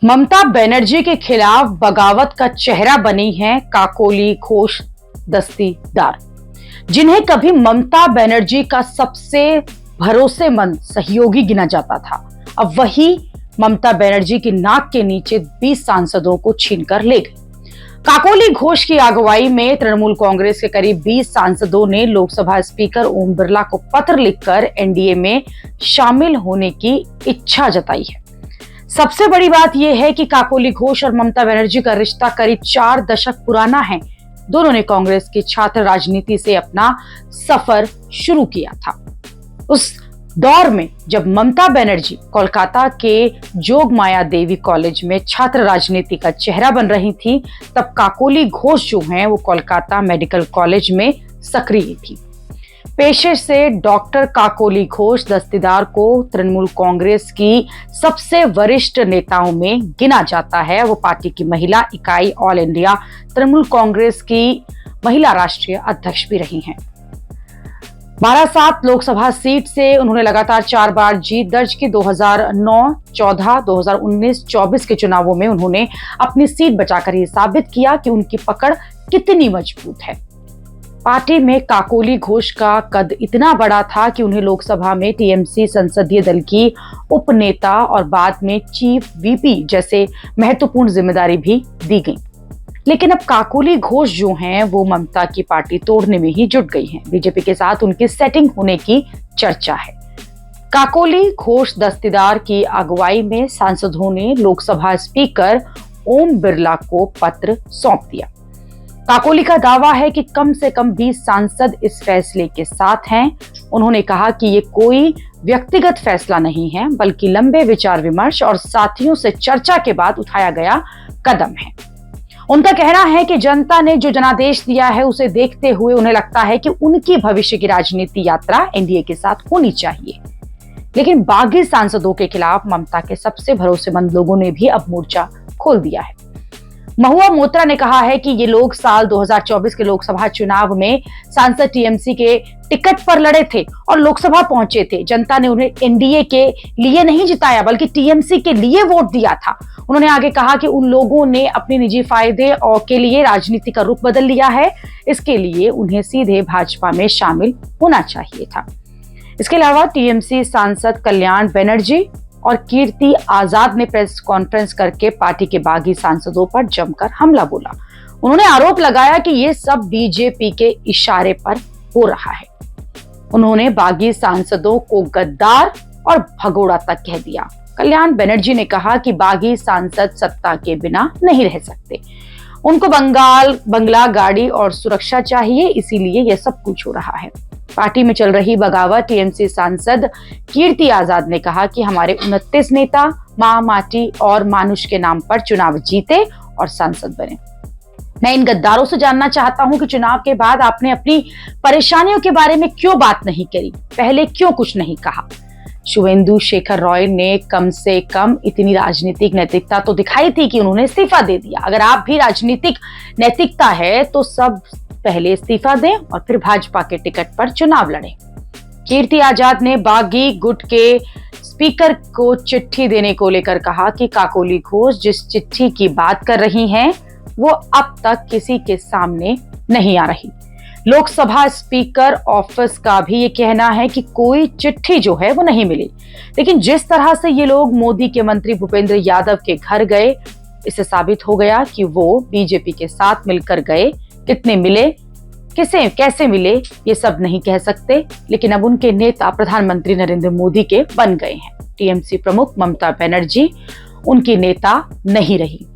ममता बनर्जी के खिलाफ बगावत का चेहरा बनी हैं काकोली घोष दस्तीदार, जिन्हें कभी ममता बनर्जी का सबसे भरोसेमंद सहयोगी गिना जाता था। अब वही ममता बनर्जी की नाक के नीचे 20 सांसदों को छीनकर ले गई। काकोली घोष की अगुवाई में तृणमूल कांग्रेस के करीब 20 सांसदों ने लोकसभा स्पीकर ओम बिरला को पत्र लिखकर एनडीए में शामिल होने की इच्छा जताई है। सबसे बड़ी बात यह है कि काकोली घोष और ममता बनर्जी का रिश्ता करीब 4 दशक पुराना है। दोनों ने कांग्रेस की छात्र राजनीति से अपना सफर शुरू किया था। उस दौर में जब ममता बनर्जी कोलकाता के जोगमाया देवी कॉलेज में छात्र राजनीति का चेहरा बन रही थी, तब काकोली घोष जो हैं वो कोलकाता मेडिकल कॉलेज में सक्रिय थी। पेशे से डॉक्टर काकोली घोष दस्तीदार को तृणमूल कांग्रेस की सबसे वरिष्ठ नेताओं में गिना जाता है। वो पार्टी की महिला इकाई ऑल इंडिया तृणमूल कांग्रेस की महिला राष्ट्रीय अध्यक्ष भी रही हैं। 12-7 लोकसभा सीट से उन्होंने लगातार 4 बार जीत दर्ज की। 2009, 14, 2019, 24 के चुनावों में उन्होंने अपनी सीट बचाकर ये साबित किया कि उनकी पकड़ कितनी मजबूत है। पार्टी में काकोली घोष का कद इतना बड़ा था कि उन्हें लोकसभा में टीएमसी संसदीय दल की उपनेता और बाद में चीफ वीपी जैसे महत्वपूर्ण जिम्मेदारी भी दी गई। लेकिन अब काकोली घोष जो हैं वो ममता की पार्टी तोड़ने में ही जुट गई हैं। बीजेपी के साथ उनकी सेटिंग होने की चर्चा है। काकोली घोष दस्तीदार की अगुवाई में सांसदों ने लोकसभा स्पीकर ओम बिरला को पत्र सौंप दिया। काकोली का दावा है कि कम से कम 20 सांसद इस फैसले के साथ हैं। उन्होंने कहा कि ये कोई व्यक्तिगत फैसला नहीं है, बल्कि लंबे विचार विमर्श और साथियों से चर्चा के बाद उठाया गया कदम है। उनका कहना है कि जनता ने जो जनादेश दिया है उसे देखते हुए उन्हें लगता है कि उनकी भविष्य की राजनीति यात्रा एनडीए के साथ होनी चाहिए। लेकिन बागी सांसदों के खिलाफ ममता के सबसे भरोसेमंद लोगों ने भी अब मोर्चा खोल दिया है। महुआ मोत्रा ने कहा है कि ये लोग साल 2024 के लोकसभा चुनाव में सांसद टीएमसी के टिकट पर लड़े थे और लोकसभा पहुंचे थे। जनता ने उन्हें एनडीए के लिए नहीं जिताया, बल्कि टीएमसी के लिए वोट दिया था। उन्होंने आगे कहा कि उन लोगों ने अपने निजी फायदे और के लिए राजनीति का रुख बदल लिया है। इसके लिए उन्हें सीधे भाजपा में शामिल होना चाहिए था। इसके अलावा टीएमसी सांसद कल्याण बनर्जी और कीर्ति आजाद ने प्रेस कॉन्फ्रेंस करके पार्टी के बागी सांसदों पर जमकर हमला बोला। उन्होंने आरोप लगाया कि ये सब बीजेपी के इशारे पर हो रहा है। उन्होंने बागी सांसदों को गद्दार और भगोड़ा तक कह दिया। कल्याण बनर्जी ने कहा कि बागी सांसद सत्ता के बिना नहीं रह सकते, उनको बंगला, गाड़ी और सुरक्षा चाहिए, इसीलिए यह सब कुछ हो रहा है। पार्टी में चल रही बगावत टीएमसी सांसद कीर्ति आजाद ने कहा कि हमारे 29 नेता मां, माटी और मानुष के नाम पर चुनाव जीते और सांसद बने। मैं इन गद्दारों से जानना चाहता हूं कि चुनाव के बाद आपने अपनी परेशानियों के बारे में क्यों बात नहीं करी, पहले क्यों कुछ नहीं कहा। शुभेंदु शेखर रॉय ने कम से कम इतनी राजनीतिक नैतिकता तो दिखाई थी कि उन्होंने इस्तीफा दे दिया। अगर आप भी राजनीतिक नैतिकता है तो सब पहले इस्तीफा दें और फिर भाजपा के टिकट पर चुनाव लड़ें। कीर्ति आजाद ने बागी गुट के स्पीकर को चिट्ठी देने को लेकर कहा कि काकोली घोष जिस चिट्ठी की बात कर रही हैं वो अब तक किसी के सामने नहीं आ रही। लोकसभा स्पीकर ऑफिस का भी ये कहना है कि कोई चिट्ठी जो है वो नहीं मिली। लेकिन जिस तरह से ये लोग मोदी के मंत्री भूपेंद्र यादव के घर गए, इससे साबित हो गया कि वो बीजेपी के साथ मिलकर गए। कितने मिले, किसे कैसे मिले, ये सब नहीं कह सकते, लेकिन अब उनके नेता प्रधानमंत्री नरेंद्र मोदी के बन गए हैं। टीएमसी प्रमुख ममता बनर्जी उनकी नेता नहीं रही।